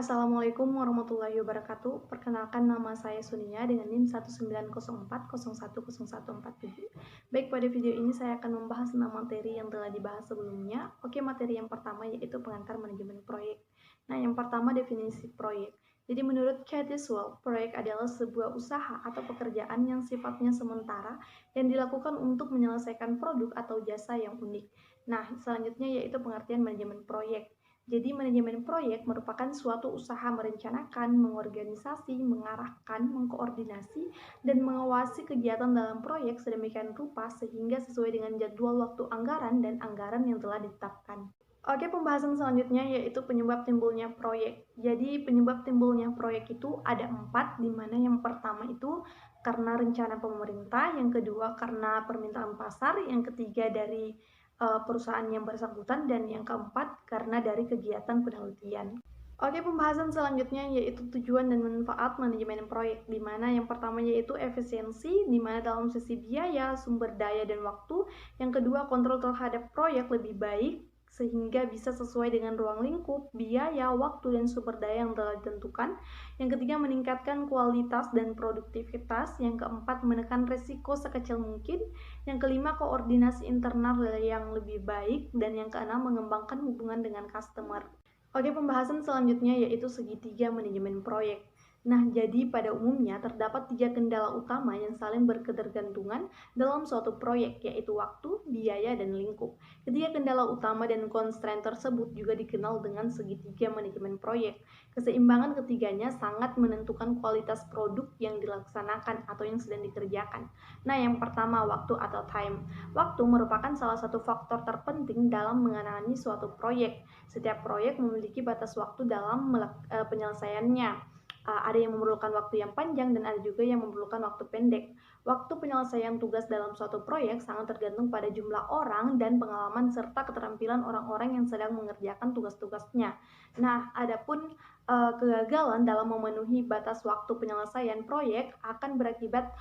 Assalamualaikum warahmatullahi wabarakatuh. Perkenalkan nama saya Sunia dengan NIM 190401017. Baik, pada video ini saya akan membahas 6 materi yang telah dibahas sebelumnya. Oke, materi yang pertama yaitu pengantar manajemen proyek. Nah, yang pertama definisi proyek. Jadi menurut Cadiswell, proyek adalah sebuah usaha atau pekerjaan yang sifatnya sementara yang dilakukan untuk menyelesaikan produk atau jasa yang unik. Nah, selanjutnya yaitu pengertian manajemen proyek. Jadi manajemen proyek merupakan suatu usaha merencanakan, mengorganisasi, mengarahkan, mengkoordinasi, dan mengawasi kegiatan dalam proyek sedemikian rupa sehingga sesuai dengan jadwal waktu anggaran dan anggaran yang telah ditetapkan. Oke, pembahasan selanjutnya yaitu penyebab timbulnya proyek. Jadi penyebab timbulnya proyek itu ada 4, di mana yang pertama itu karena rencana pemerintah, yang kedua karena permintaan pasar, yang ketiga dari perusahaan yang bersangkutan, dan yang keempat karena dari kegiatan penelitian. Oke, pembahasan selanjutnya yaitu tujuan dan manfaat manajemen proyek, di mana yang pertama yaitu efisiensi, di mana dalam sisi biaya, sumber daya, dan waktu. Yang kedua, kontrol terhadap proyek lebih baik, sehingga bisa sesuai dengan ruang lingkup, biaya, waktu, dan sumber daya yang telah ditentukan. Yang ketiga, meningkatkan kualitas dan produktivitas. Yang keempat, menekan risiko sekecil mungkin. Yang kelima, koordinasi internal yang lebih baik. Dan yang keenam, mengembangkan hubungan dengan customer. Oke, pembahasan selanjutnya yaitu segitiga manajemen proyek. Nah, jadi pada umumnya terdapat 3 kendala utama yang saling berketergantungan dalam suatu proyek, yaitu waktu, biaya, dan lingkup. Ketiga kendala utama dan constraint tersebut juga dikenal dengan segitiga manajemen proyek. Keseimbangan ketiganya sangat menentukan kualitas produk yang dilaksanakan atau yang sedang dikerjakan. Nah, yang pertama, waktu atau time. Waktu merupakan salah satu faktor terpenting dalam menangani suatu proyek. Setiap proyek memiliki batas waktu dalam penyelesaiannya. Ada yang memerlukan waktu yang panjang dan ada juga yang memerlukan waktu pendek. Waktu penyelesaian tugas dalam suatu proyek sangat tergantung pada jumlah orang dan pengalaman serta keterampilan orang-orang yang sedang mengerjakan tugas-tugasnya. Nah, adapun kegagalan dalam memenuhi batas waktu penyelesaian proyek akan berakibat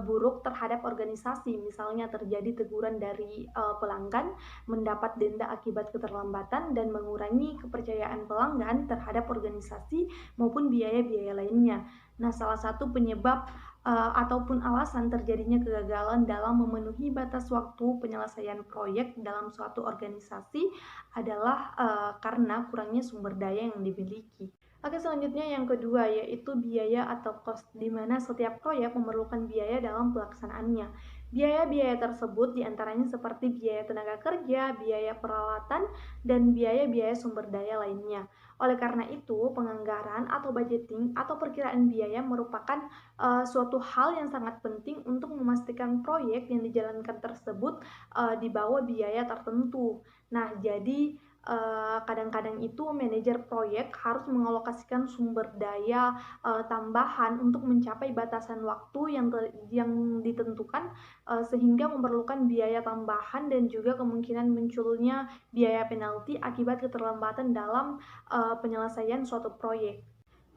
buruk terhadap organisasi. Misalnya terjadi teguran dari pelanggan, mendapat denda akibat keterlambatan, dan mengurangi kepercayaan pelanggan terhadap organisasi maupun biaya-biaya lainnya. Nah, salah satu penyebab ataupun alasan terjadinya kegagalan dalam memenuhi batas waktu penyelesaian proyek dalam suatu organisasi adalah karena kurangnya sumber daya yang dimiliki. Oke, selanjutnya yang kedua yaitu biaya atau cost, di mana setiap proyek memerlukan biaya dalam pelaksanaannya. Biaya-biaya tersebut diantaranya seperti biaya tenaga kerja, biaya peralatan, dan biaya-biaya sumber daya lainnya. Oleh karena itu, penganggaran atau budgeting atau perkiraan biaya merupakan suatu hal yang sangat penting untuk memastikan proyek yang dijalankan tersebut di bawah biaya tertentu. Nah, jadi kadang-kadang itu manajer proyek harus mengalokasikan sumber daya tambahan untuk mencapai batasan waktu yang ditentukan, sehingga memerlukan biaya tambahan dan juga kemungkinan munculnya biaya penalti akibat keterlambatan dalam penyelesaian suatu proyek.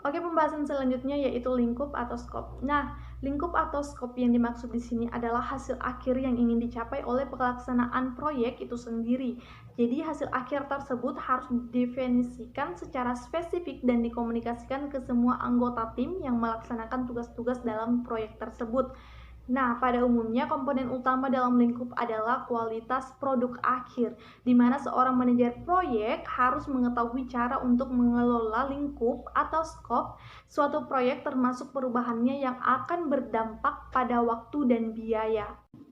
Oke, pembahasan selanjutnya yaitu lingkup atau skop. Nah, lingkup atau skop yang dimaksud di sini adalah hasil akhir yang ingin dicapai oleh pelaksanaan proyek itu sendiri. Jadi, hasil akhir tersebut harus didefinisikan secara spesifik dan dikomunikasikan ke semua anggota tim yang melaksanakan tugas-tugas dalam proyek tersebut. Nah, pada umumnya komponen utama dalam lingkup adalah kualitas produk akhir, di mana seorang manajer proyek harus mengetahui cara untuk mengelola lingkup atau skop suatu proyek termasuk perubahannya yang akan berdampak pada waktu dan biaya.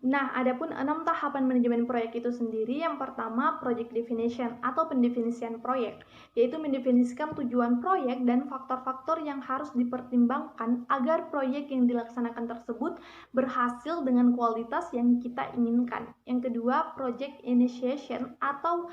Nah, adapun 6 tahapan manajemen proyek itu sendiri, yang pertama project definition atau pendefinisian proyek, yaitu mendefinisikan tujuan proyek dan faktor-faktor yang harus dipertimbangkan agar proyek yang dilaksanakan tersebut berhasil dengan kualitas yang kita inginkan. Yang kedua, project initiation atau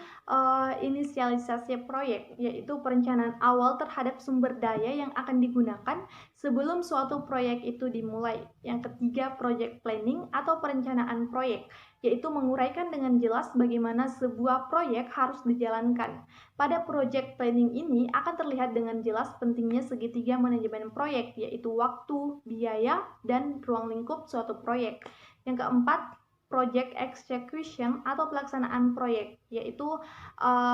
inisialisasi proyek, yaitu perencanaan awal terhadap sumber daya yang akan digunakan sebelum suatu proyek itu dimulai. Yang ketiga, project planning atau perencanaan proyek, yaitu menguraikan dengan jelas bagaimana sebuah proyek harus dijalankan. Pada project planning ini akan terlihat dengan jelas pentingnya segitiga manajemen proyek, yaitu waktu, biaya, dan ruang lingkup suatu proyek. Yang keempat, project execution atau pelaksanaan proyek, yaitu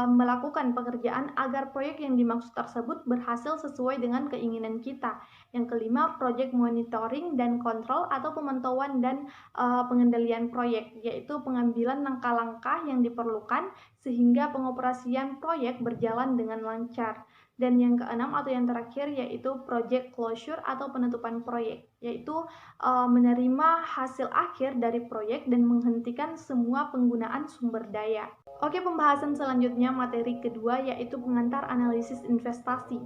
melakukan pekerjaan agar proyek yang dimaksud tersebut berhasil sesuai dengan keinginan kita. Yang kelima, project monitoring dan control atau pemantauan dan pengendalian proyek, yaitu pengambilan langkah-langkah yang diperlukan sehingga pengoperasian proyek berjalan dengan lancar. Dan yang keenam atau yang terakhir yaitu project closure atau penutupan proyek, yaitu menerima hasil akhir dari proyek dan menghentikan semua penggunaan sumber daya. Oke, pembahasan selanjutnya materi kedua yaitu pengantar analisis investasi.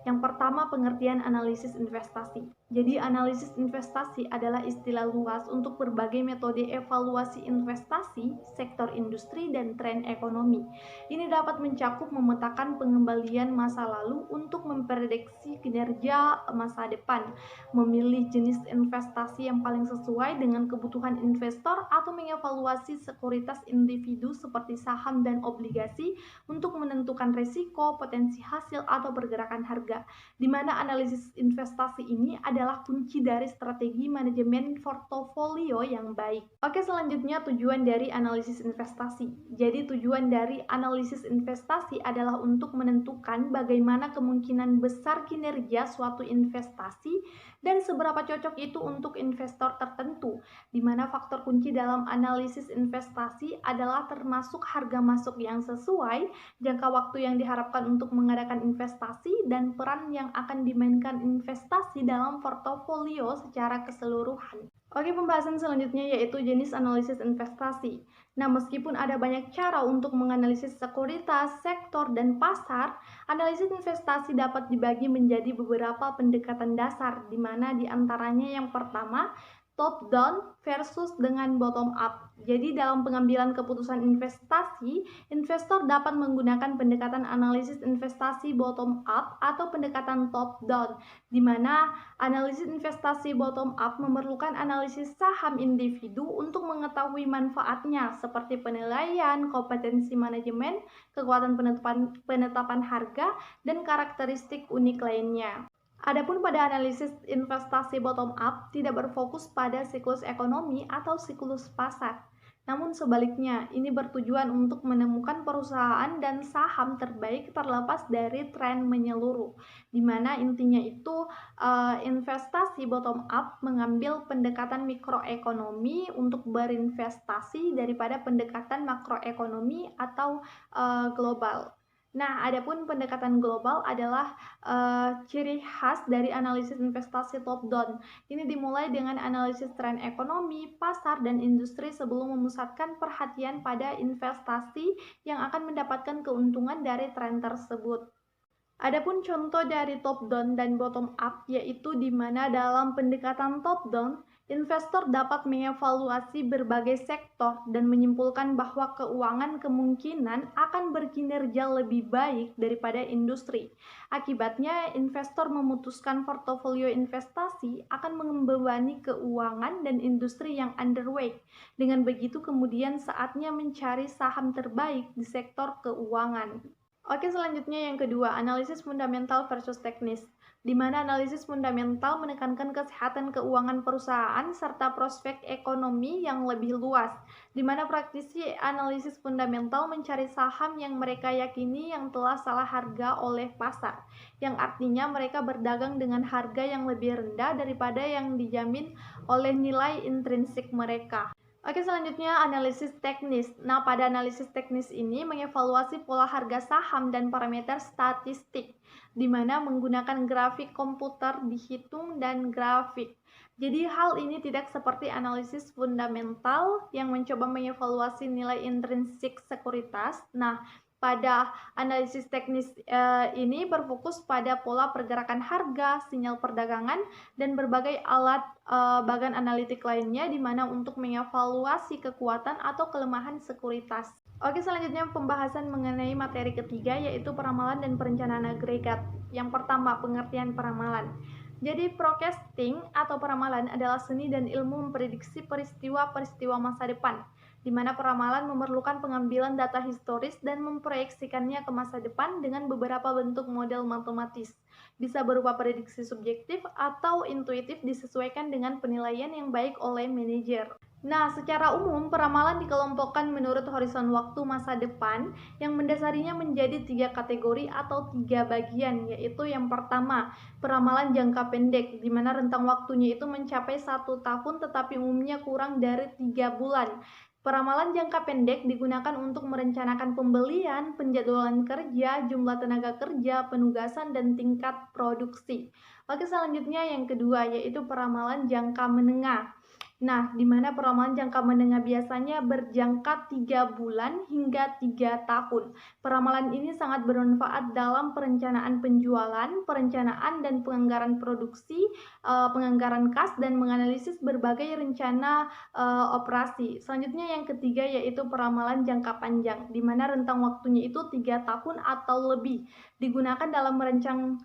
Yang pertama, pengertian analisis investasi. Jadi, analisis investasi adalah istilah luas untuk berbagai metode evaluasi investasi, sektor industri, dan tren ekonomi. Ini dapat mencakup memetakan pengembalian masa lalu untuk memprediksi kinerja masa depan, memilih jenis investasi yang paling sesuai dengan kebutuhan investor, atau mengevaluasi sekuritas individu seperti saham dan obligasi untuk menentukan risiko, potensi hasil, atau pergerakan harga, di mana analisis investasi ini adalah kunci dari strategi manajemen portofolio yang baik. Oke, selanjutnya tujuan dari analisis investasi. Jadi tujuan dari analisis investasi adalah untuk menentukan bagaimana kemungkinan besar kinerja suatu investasi dan seberapa cocok itu untuk investor tertentu, di mana faktor kunci dalam analisis investasi adalah termasuk harga masuk yang sesuai, jangka waktu yang diharapkan untuk mengadakan investasi, dan peran yang akan dimainkan investasi dalam portofolio secara keseluruhan. Oke, pembahasan selanjutnya yaitu jenis analisis investasi. Nah, meskipun ada banyak cara untuk menganalisis sekuritas, sektor, dan pasar, analisis investasi dapat dibagi menjadi beberapa pendekatan dasar, di mana diantaranya yang pertama, top down versus dengan bottom up. Jadi dalam pengambilan keputusan investasi, investor dapat menggunakan pendekatan analisis investasi bottom up atau pendekatan top down, di mana analisis investasi bottom up memerlukan analisis saham individu untuk mengetahui manfaatnya seperti penilaian, kompetensi manajemen, kekuatan penetapan harga, dan karakteristik unik lainnya. Adapun pada analisis investasi bottom up tidak berfokus pada siklus ekonomi atau siklus pasar. Namun sebaliknya, ini bertujuan untuk menemukan perusahaan dan saham terbaik terlepas dari tren menyeluruh, di mana intinya itu investasi bottom up mengambil pendekatan mikroekonomi untuk berinvestasi daripada pendekatan makroekonomi atau global. Nah, adapun pendekatan global adalah ciri khas dari analisis investasi top down. Ini dimulai dengan analisis tren ekonomi, pasar, dan industri sebelum memusatkan perhatian pada investasi yang akan mendapatkan keuntungan dari tren tersebut. Adapun contoh dari top down dan bottom up yaitu di mana dalam pendekatan top down, investor dapat mengevaluasi berbagai sektor dan menyimpulkan bahwa keuangan kemungkinan akan berkinerja lebih baik daripada industri. Akibatnya, investor memutuskan portofolio investasi akan membebani keuangan dan industri yang underweight. Dengan begitu, kemudian saatnya mencari saham terbaik di sektor keuangan. Oke, selanjutnya yang kedua, analisis fundamental versus teknis, di mana analisis fundamental menekankan kesehatan keuangan perusahaan serta prospek ekonomi yang lebih luas, di mana praktisi analisis fundamental mencari saham yang mereka yakini yang telah salah harga oleh pasar, yang artinya mereka berdagang dengan harga yang lebih rendah daripada yang dijamin oleh nilai intrinsik mereka. Oke, selanjutnya analisis teknis. Nah, pada analisis teknis ini mengevaluasi pola harga saham dan parameter statistik, di mana menggunakan grafik komputer dihitung dan grafik. Jadi hal ini tidak seperti analisis fundamental yang mencoba mengevaluasi nilai intrinsik sekuritas. Nah, pada analisis teknis ini berfokus pada pola pergerakan harga, sinyal perdagangan, dan berbagai alat bagan analitik lainnya di mana untuk mengevaluasi kekuatan atau kelemahan sekuritas. Oke, selanjutnya pembahasan mengenai materi ketiga yaitu peramalan dan perencanaan agregat. Yang pertama, pengertian peramalan. Jadi forecasting atau peramalan adalah seni dan ilmu memprediksi peristiwa-peristiwa masa depan, di mana peramalan memerlukan pengambilan data historis dan memproyeksikannya ke masa depan dengan beberapa bentuk model matematis. bisa berupa prediksi subjektif atau intuitif disesuaikan dengan penilaian yang baik oleh manajer. Nah, secara umum, peramalan dikelompokkan menurut horizon waktu masa depan yang mendasarinya menjadi 3 kategori atau 3 bagian, yaitu yang pertama, peramalan jangka pendek, di mana rentang waktunya itu mencapai 1 tahun tetapi umumnya kurang dari 3 bulan. Peramalan jangka pendek digunakan untuk merencanakan pembelian, penjadwalan kerja, jumlah tenaga kerja, penugasan, dan tingkat produksi. Oke, selanjutnya yang kedua, yaitu peramalan jangka menengah. Nah, di mana peramalan jangka menengah biasanya berjangka 3 bulan hingga 3 tahun. Peramalan ini sangat bermanfaat dalam perencanaan penjualan, perencanaan dan penganggaran produksi, penganggaran kas, dan menganalisis berbagai rencana operasi. Selanjutnya yang ketiga yaitu peramalan jangka panjang, di mana rentang waktunya itu 3 tahun atau lebih. Digunakan dalam merancang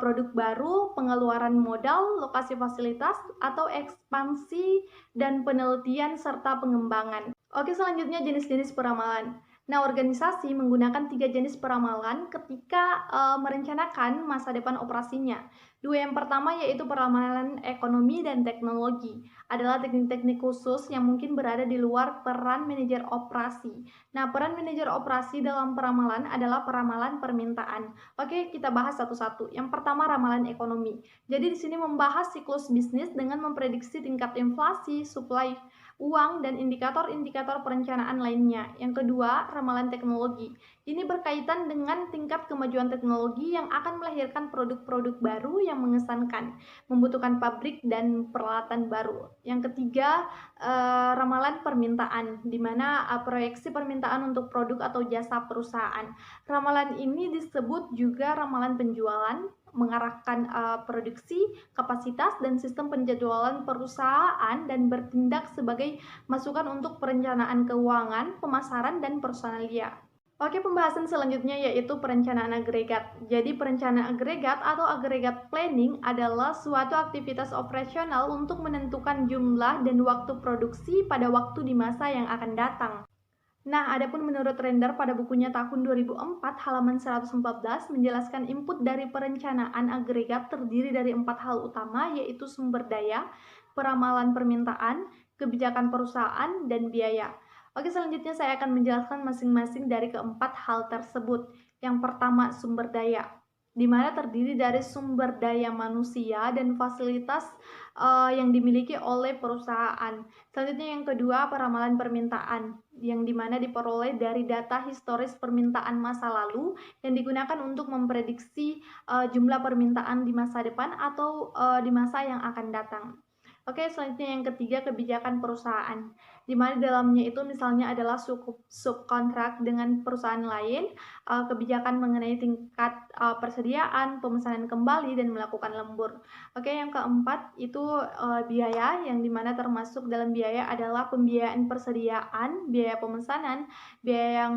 produk baru, pengeluaran modal, lokasi fasilitas, atau ekspansi dan penelitian serta pengembangan. Oke, selanjutnya jenis-jenis peramalan. Nah, organisasi menggunakan 3 jenis peramalan ketika merencanakan masa depan operasinya. Dua yang pertama yaitu peramalan ekonomi dan teknologi. Adalah teknik-teknik khusus yang mungkin berada di luar peran manajer operasi. Nah, peran manajer operasi dalam peramalan adalah peramalan permintaan. Oke, kita bahas satu-satu. Yang pertama, ramalan ekonomi. Jadi di sini membahas siklus bisnis dengan memprediksi tingkat inflasi, supply uang, dan indikator-indikator perencanaan lainnya. Yang kedua, ramalan teknologi. Ini berkaitan dengan tingkat kemajuan teknologi yang akan melahirkan produk-produk baru yang mengesankan, membutuhkan pabrik dan peralatan baru. Yang ketiga, ramalan permintaan, di mana proyeksi permintaan untuk produk atau jasa perusahaan. Ramalan ini disebut juga ramalan penjualan, mengarahkan produksi, kapasitas, dan sistem penjadwalan perusahaan dan bertindak sebagai masukan untuk perencanaan keuangan, pemasaran, dan personalia. Oke, pembahasan selanjutnya yaitu perencanaan agregat. Jadi perencanaan agregat atau agregat planning adalah suatu aktivitas operasional untuk menentukan jumlah dan waktu produksi pada waktu di masa yang akan datang. Nah, adapun menurut Render pada bukunya tahun 2004 halaman 114 menjelaskan input dari perencanaan agregat terdiri dari 4 hal utama yaitu sumber daya, peramalan permintaan, kebijakan perusahaan, dan biaya. Oke, selanjutnya saya akan menjelaskan masing-masing dari keempat hal tersebut. Yang pertama, sumber daya, di mana terdiri dari sumber daya manusia dan fasilitas yang dimiliki oleh perusahaan. Selanjutnya yang kedua, peramalan permintaan, yang dimana diperoleh dari data historis permintaan masa lalu yang digunakan untuk memprediksi jumlah permintaan di masa depan atau di masa yang akan datang. Oke, selanjutnya yang ketiga, kebijakan perusahaan, di mana di dalamnya itu misalnya adalah subkontrak dengan perusahaan lain, kebijakan mengenai tingkat persediaan, pemesanan kembali, dan melakukan lembur. Oke, yang keempat itu biaya, yang dimana termasuk dalam biaya adalah pembiayaan persediaan, biaya pemesanan, biaya yang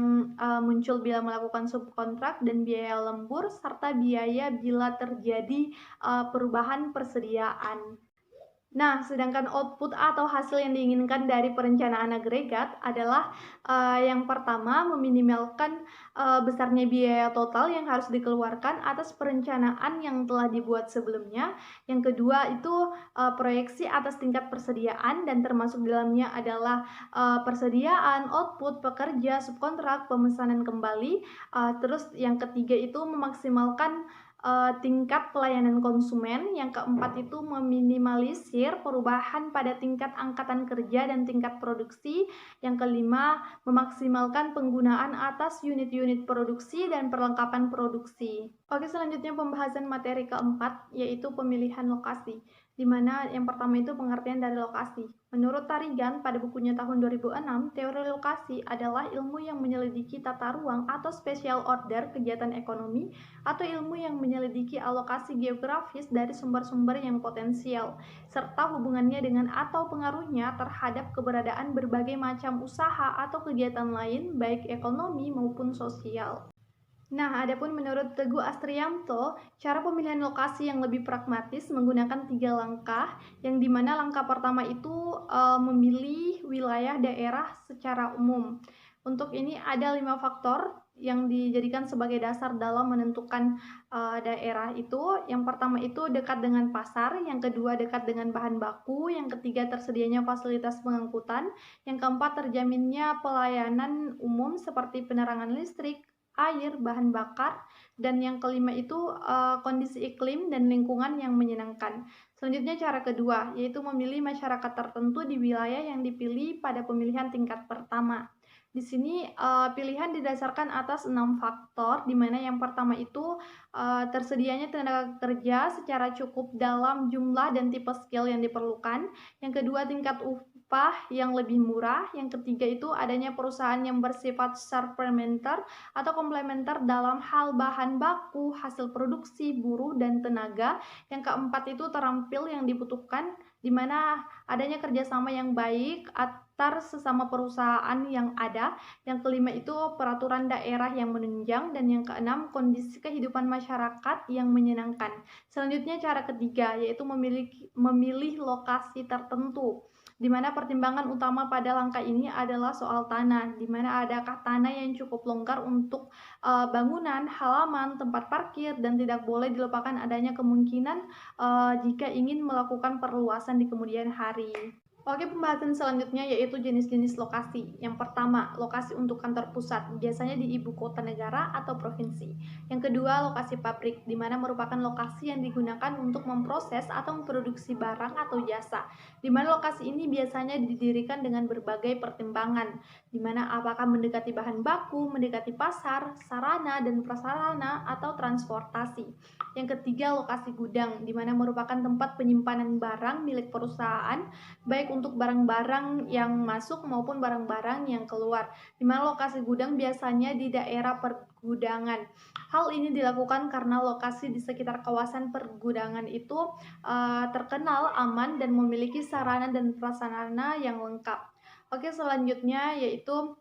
muncul bila melakukan subkontrak, dan biaya lembur, serta biaya bila terjadi perubahan persediaan. Nah, sedangkan output atau hasil yang diinginkan dari perencanaan agregat adalah yang pertama, meminimalkan besarnya biaya total yang harus dikeluarkan atas perencanaan yang telah dibuat sebelumnya. Yang kedua itu proyeksi atas tingkat persediaan, dan termasuk dalamnya adalah persediaan, output, pekerja, subkontrak, pemesanan kembali. Terus yang ketiga itu memaksimalkan tingkat pelayanan konsumen. Yang keempat itu meminimalisir perubahan pada tingkat angkatan kerja dan tingkat produksi. Yang kelima, memaksimalkan penggunaan atas unit-unit produksi dan perlengkapan produksi. Oke, selanjutnya pembahasan materi keempat yaitu pemilihan lokasi, di mana yang pertama itu pengertian dari lokasi. Menurut Tarigan pada bukunya tahun 2006, teori lokasi adalah ilmu yang menyelidiki tata ruang atau spatial order kegiatan ekonomi, atau ilmu yang menyelidiki alokasi geografis dari sumber-sumber yang potensial, serta hubungannya dengan atau pengaruhnya terhadap keberadaan berbagai macam usaha atau kegiatan lain, baik ekonomi maupun sosial. Nah, adapun menurut Teguh Astrianto, cara pemilihan lokasi yang lebih pragmatis menggunakan 3 langkah, yang dimana langkah pertama itu memilih wilayah daerah secara umum. Untuk ini ada 5 faktor yang dijadikan sebagai dasar dalam menentukan daerah itu, yang pertama itu dekat dengan pasar, yang kedua dekat dengan bahan baku, yang ketiga tersedianya fasilitas pengangkutan, yang keempat terjaminnya pelayanan umum seperti penerangan listrik, air, bahan bakar, dan yang kelima itu kondisi iklim dan lingkungan yang menyenangkan. Selanjutnya cara kedua, yaitu memilih masyarakat tertentu di wilayah yang dipilih pada pemilihan tingkat pertama. Di sini pilihan didasarkan atas 6 faktor, di mana yang pertama itu tersedianya tenaga kerja secara cukup dalam jumlah dan tipe skill yang diperlukan. Yang kedua, tingkat upah yang lebih murah. Yang ketiga itu adanya perusahaan yang bersifat supplementer atau komplementer dalam hal bahan baku, hasil produksi, buruh, dan tenaga. Yang keempat itu terampil yang dibutuhkan, di mana adanya kerjasama yang baik antar sesama perusahaan yang ada. Yang kelima itu peraturan daerah yang menunjang, dan yang keenam kondisi kehidupan masyarakat yang menyenangkan. Selanjutnya cara ketiga, yaitu memilih lokasi tertentu, di mana pertimbangan utama pada langkah ini adalah soal tanah, di mana adakah tanah yang cukup longgar untuk bangunan, halaman, tempat parkir, dan tidak boleh dilupakan adanya kemungkinan jika ingin melakukan perluasan di kemudian hari. Oke, pembahasan selanjutnya yaitu jenis-jenis lokasi. Yang pertama, lokasi untuk kantor pusat, biasanya di ibu kota negara atau provinsi. Yang kedua, lokasi pabrik, di mana merupakan lokasi yang digunakan untuk memproses atau memproduksi barang atau jasa. Di mana lokasi ini biasanya didirikan dengan berbagai pertimbangan, di mana apakah mendekati bahan baku, mendekati pasar, sarana dan prasarana, atau transportasi. Yang ketiga, lokasi gudang, di mana merupakan tempat penyimpanan barang milik perusahaan, baik untuk barang-barang yang masuk maupun barang-barang yang keluar, di mana lokasi gudang biasanya di daerah pergudangan. Hal ini dilakukan karena lokasi di sekitar kawasan pergudangan itu terkenal aman dan memiliki sarana dan prasarana yang lengkap. Oke, selanjutnya yaitu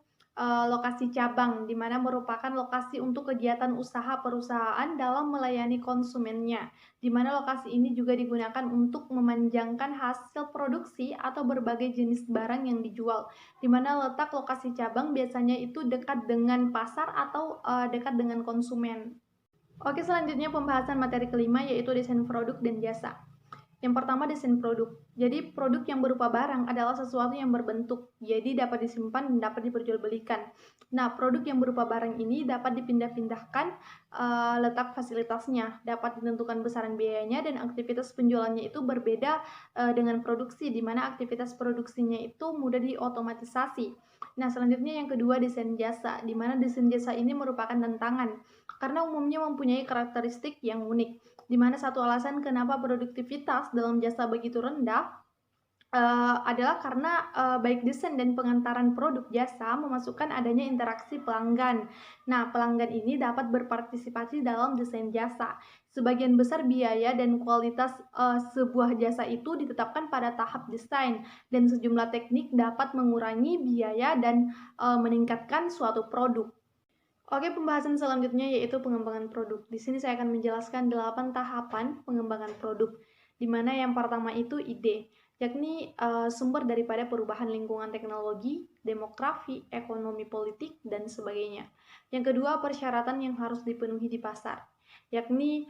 lokasi cabang, di mana merupakan lokasi untuk kegiatan usaha perusahaan dalam melayani konsumennya, di mana lokasi ini juga digunakan untuk memanjangkan hasil produksi atau berbagai jenis barang yang dijual, di mana letak lokasi cabang biasanya itu dekat dengan pasar atau dekat dengan konsumen. Oke, selanjutnya pembahasan materi kelima yaitu desain produk dan jasa. Yang pertama, desain produk. Jadi produk yang berupa barang adalah sesuatu yang berbentuk, jadi dapat disimpan dan dapat diperjualbelikan. Nah, produk yang berupa barang ini dapat dipindah-pindahkan letak fasilitasnya, dapat ditentukan besaran biayanya, dan aktivitas penjualannya itu berbeda dengan produksi, di mana aktivitas produksinya itu mudah diotomatisasi. Nah, selanjutnya yang kedua, desain jasa, di mana desain jasa ini merupakan tantangan, karena umumnya mempunyai karakteristik yang unik, di mana satu alasan kenapa produktivitas dalam jasa begitu rendah adalah karena baik desain dan pengantaran produk jasa memasukkan adanya interaksi pelanggan. Nah, pelanggan ini dapat berpartisipasi dalam desain jasa. Sebagian besar biaya dan kualitas sebuah jasa itu ditetapkan pada tahap desain, dan sejumlah teknik dapat mengurangi biaya dan meningkatkan suatu produk. Oke, pembahasan selanjutnya yaitu pengembangan produk. Di sini saya akan menjelaskan 8 tahapan pengembangan produk, di mana yang pertama itu ide, yakni sumber daripada perubahan lingkungan teknologi, demografi, ekonomi politik, dan sebagainya. Yang kedua, persyaratan yang harus dipenuhi di pasar, yakni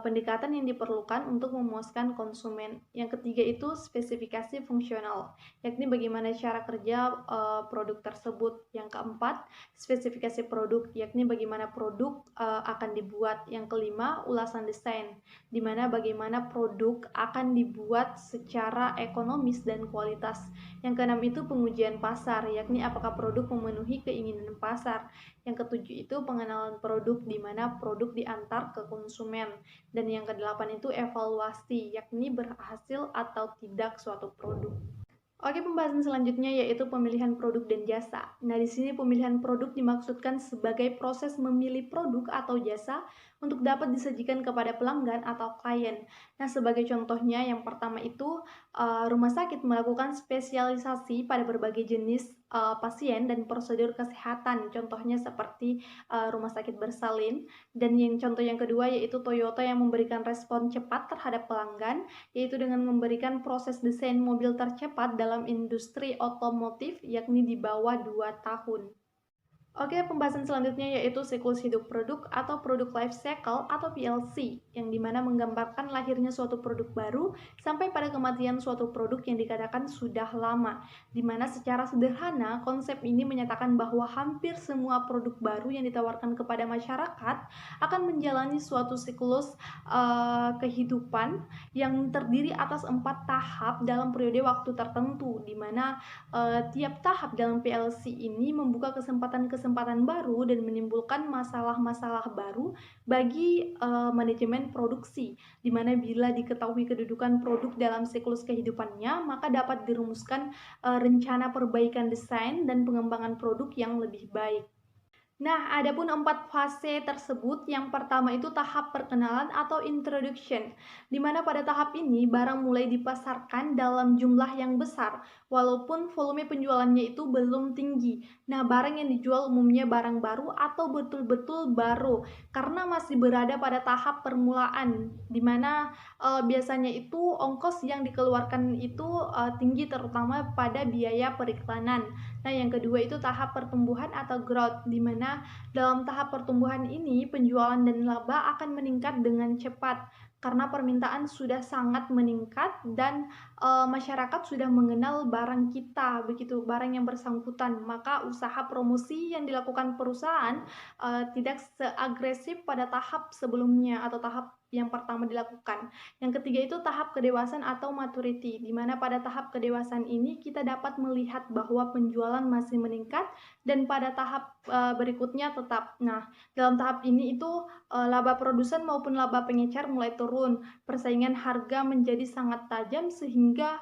pendekatan yang diperlukan untuk memuaskan konsumen. Yang ketiga itu spesifikasi fungsional, yakni bagaimana cara kerja produk tersebut. Yang keempat, spesifikasi produk, yakni bagaimana produk akan dibuat. Yang kelima, ulasan desain, di mana bagaimana produk akan dibuat secara ekonomis dan kualitas. Yang keenam itu pengujian pasar, yakni apakah produk memenuhi keinginan pasar. Yang ketujuh itu pengenalan produk, di mana produk diantar ke konsumen. Dan yang kedelapan itu evaluasi, yakni berhasil atau tidak suatu produk. Oke, pembahasan selanjutnya yaitu pemilihan produk dan jasa. Nah, di sini pemilihan produk dimaksudkan sebagai proses memilih produk atau jasa untuk dapat disajikan kepada pelanggan atau klien. Nah, sebagai contohnya yang pertama itu rumah sakit melakukan spesialisasi pada berbagai jenis pasien dan prosedur kesehatan. Contohnya seperti rumah sakit bersalin. Dan yang contoh yang kedua yaitu Toyota yang memberikan respon cepat terhadap pelanggan, yaitu dengan memberikan proses desain mobil tercepat dalam industri otomotif, yakni di bawah 2 tahun. Oke, pembahasan selanjutnya yaitu siklus hidup produk atau product life cycle atau PLC, yang dimana menggambarkan lahirnya suatu produk baru sampai pada kematian suatu produk yang dikatakan sudah lama. Dimana secara sederhana, konsep ini menyatakan bahwa hampir semua produk baru yang ditawarkan kepada masyarakat akan menjalani suatu siklus kehidupan yang terdiri atas 4 tahap dalam periode waktu tertentu, dimana tiap tahap dalam PLC ini membuka kesempatan-kesempatan baru dan menimbulkan masalah-masalah baru bagi manajemen produksi, di mana bila diketahui kedudukan produk dalam siklus kehidupannya, maka dapat dirumuskan rencana perbaikan desain dan pengembangan produk yang lebih baik. Nah, adapun 4 fase tersebut, yang pertama itu tahap perkenalan atau introduction, di mana pada tahap ini barang mulai dipasarkan dalam jumlah yang besar, walaupun volume penjualannya itu belum tinggi. Nah, barang yang dijual umumnya barang baru atau betul-betul baru, karena masih berada pada tahap permulaan, di mana biasanya itu ongkos yang dikeluarkan itu tinggi, terutama pada biaya periklanan. Nah, yang kedua itu tahap pertumbuhan atau growth, di mana dalam tahap pertumbuhan ini penjualan dan laba akan meningkat dengan cepat karena permintaan sudah sangat meningkat dan masyarakat sudah mengenal barang kita, begitu barang yang bersangkutan. Maka usaha promosi yang dilakukan perusahaan tidak seagresif pada tahap sebelumnya atau tahap yang pertama dilakukan. Yang ketiga itu tahap kedewasaan atau maturity, di mana pada tahap kedewasaan ini kita dapat melihat bahwa penjualan masih meningkat dan pada tahap berikutnya tetap. Nah, dalam tahap ini itu laba produsen maupun laba pengecer mulai turun, persaingan harga menjadi sangat tajam sehingga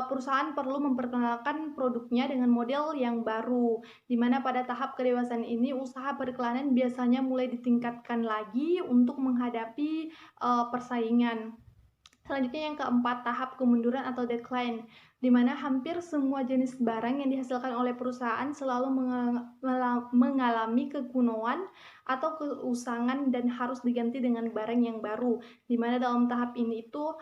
perusahaan perlu memperkenalkan produknya dengan model yang baru, di mana pada tahap kedewasaan ini usaha periklanan biasanya mulai ditingkatkan lagi untuk menghadapi persaingan. Selanjutnya yang keempat, tahap kemunduran atau decline, di mana hampir semua jenis barang yang dihasilkan oleh perusahaan selalu mengalami kekunoan atau keusangan dan harus diganti dengan barang yang baru, di mana dalam tahap ini itu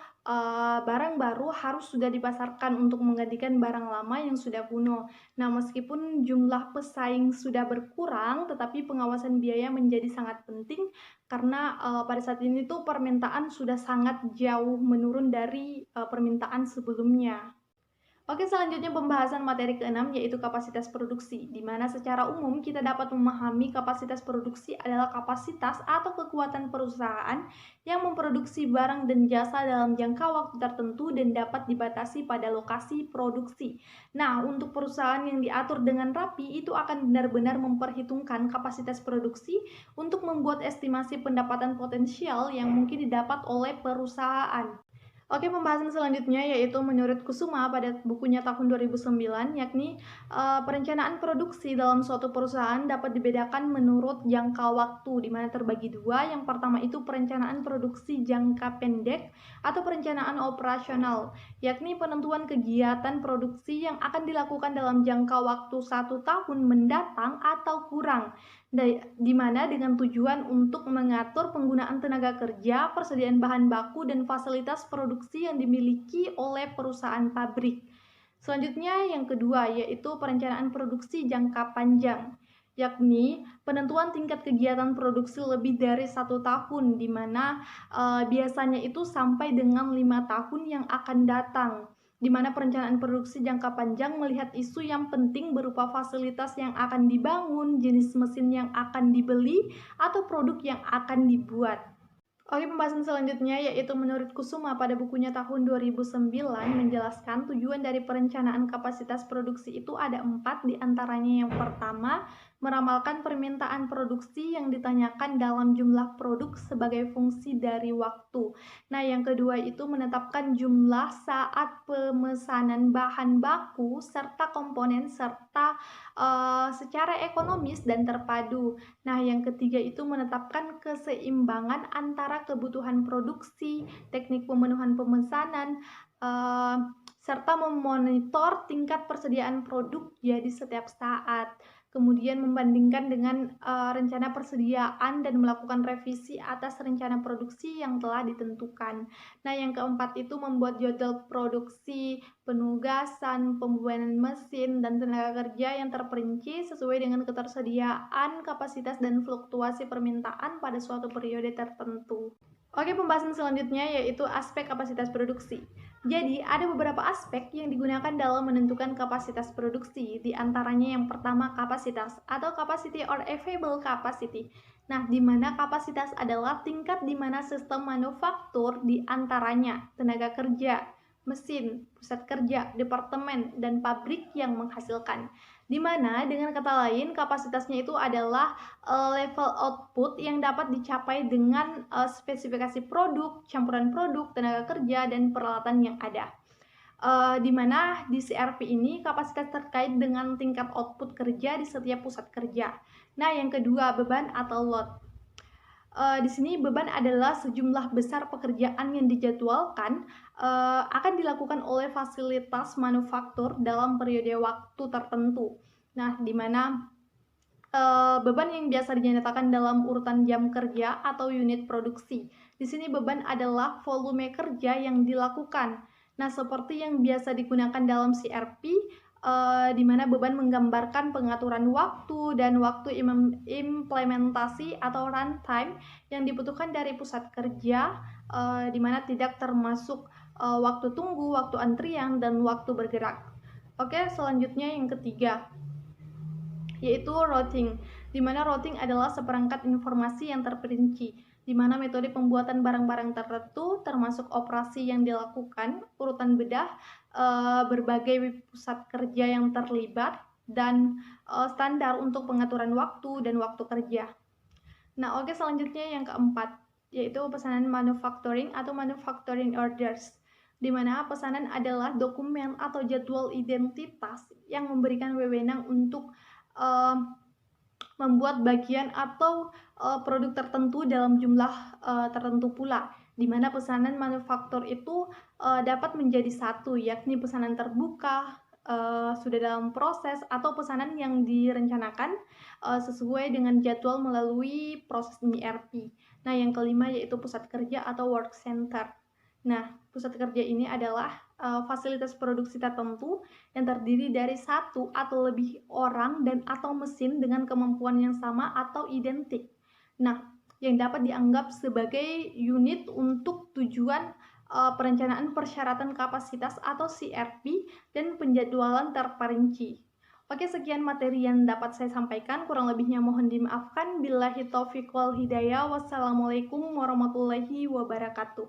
barang baru harus sudah dipasarkan untuk menggantikan barang lama yang sudah kuno. Nah, meskipun jumlah pesaing sudah berkurang, tetapi pengawasan biaya menjadi sangat penting karena pada saat ini tuh permintaan sudah sangat jauh menurun dari permintaan sebelumnya. Oke, selanjutnya pembahasan materi keenam yaitu kapasitas produksi, di mana secara umum kita dapat memahami kapasitas produksi adalah kapasitas atau kekuatan perusahaan yang memproduksi barang dan jasa dalam jangka waktu tertentu dan dapat dibatasi pada lokasi produksi. Nah, untuk perusahaan yang diatur dengan rapi itu akan benar-benar memperhitungkan kapasitas produksi untuk membuat estimasi pendapatan potensial yang mungkin didapat oleh perusahaan. Oke, pembahasan selanjutnya yaitu menurut Kusuma pada bukunya tahun 2009, yakni perencanaan produksi dalam suatu perusahaan dapat dibedakan menurut jangka waktu, di mana terbagi dua. Yang pertama itu perencanaan produksi jangka pendek atau perencanaan operasional, yakni penentuan kegiatan produksi yang akan dilakukan dalam jangka waktu 1 tahun mendatang atau kurang, di mana dengan tujuan untuk mengatur penggunaan tenaga kerja, persediaan bahan baku, dan fasilitas produksi yang dimiliki oleh perusahaan pabrik. Selanjutnya yang kedua yaitu perencanaan produksi jangka panjang, yakni penentuan tingkat kegiatan produksi lebih dari 1 tahun, di mana biasanya itu sampai dengan 5 tahun yang akan datang, di mana perencanaan produksi jangka panjang melihat isu yang penting berupa fasilitas yang akan dibangun, jenis mesin yang akan dibeli, atau produk yang akan dibuat. Oke, pembahasan selanjutnya yaitu menurut Kusuma pada bukunya tahun 2009 menjelaskan tujuan dari perencanaan kapasitas produksi itu ada 4, diantaranya yang pertama meramalkan permintaan produksi yang ditanyakan dalam jumlah produk sebagai fungsi dari waktu. Nah, yang kedua itu menetapkan jumlah saat pemesanan bahan baku serta komponen serta secara ekonomis dan terpadu. Nah, yang ketiga itu menetapkan keseimbangan antara kebutuhan produksi, teknik pemenuhan pemesanan, serta memonitor tingkat persediaan produk ya di setiap saat. kemudian membandingkan dengan rencana persediaan dan melakukan revisi atas rencana produksi yang telah ditentukan. Nah, yang keempat itu membuat jadwal produksi, penugasan, pembebanan mesin, dan tenaga kerja yang terperinci sesuai dengan ketersediaan, kapasitas, dan fluktuasi permintaan pada suatu periode tertentu. Oke, pembahasan selanjutnya yaitu aspek kapasitas produksi. Jadi, ada beberapa aspek yang digunakan dalam menentukan kapasitas produksi. Di antaranya yang pertama kapasitas atau capacity or available capacity. Nah, di mana kapasitas adalah tingkat di mana sistem manufaktur di antaranya tenaga kerja, mesin, pusat kerja, departemen, dan pabrik yang menghasilkan. Di mana dengan kata lain kapasitasnya itu adalah level output yang dapat dicapai dengan spesifikasi produk, campuran produk, tenaga kerja, dan peralatan yang ada. Di mana di CRP ini kapasitas terkait dengan tingkat output kerja di setiap pusat kerja. Nah, yang kedua beban atau load. Di sini beban adalah sejumlah besar pekerjaan yang dijadwalkan akan dilakukan oleh fasilitas manufaktur dalam periode waktu tertentu. Nah, di mana beban yang biasa dinyatakan dalam urutan jam kerja atau unit produksi. Di sini beban adalah volume kerja yang dilakukan. Nah, seperti yang biasa digunakan dalam CRP, di mana beban menggambarkan pengaturan waktu dan waktu implementasi atau runtime yang dibutuhkan dari pusat kerja, di mana tidak termasuk waktu tunggu, waktu antrian, dan waktu bergerak. Oke, selanjutnya yang ketiga, yaitu routing, di mana routing adalah seperangkat informasi yang terperinci, di mana metode pembuatan barang-barang tertentu, termasuk operasi yang dilakukan, urutan bedah, berbagai pusat kerja yang terlibat, dan standar untuk pengaturan waktu dan waktu kerja. Nah, oke, selanjutnya yang keempat, yaitu pesanan manufacturing atau manufacturing orders, di mana pesanan adalah dokumen atau jadwal identitas yang memberikan wewenang untuk membuat bagian atau produk tertentu dalam jumlah tertentu pula, di mana pesanan manufaktur itu dapat menjadi satu, yakni pesanan terbuka, sudah dalam proses, atau pesanan yang direncanakan sesuai dengan jadwal melalui proses ERP. Nah, yang kelima yaitu pusat kerja atau work center. Nah, pusat kerja ini adalah fasilitas produksi tertentu yang terdiri dari satu atau lebih orang dan atau mesin dengan kemampuan yang sama atau identik. Nah, yang dapat dianggap sebagai unit untuk tujuan perencanaan persyaratan kapasitas atau CRP dan penjadwalan terperinci. Oke, sekian materi yang dapat saya sampaikan. Kurang lebihnya mohon dimaafkan. Billahi taufiq wal hidayah. Wassalamualaikum warahmatullahi wabarakatuh.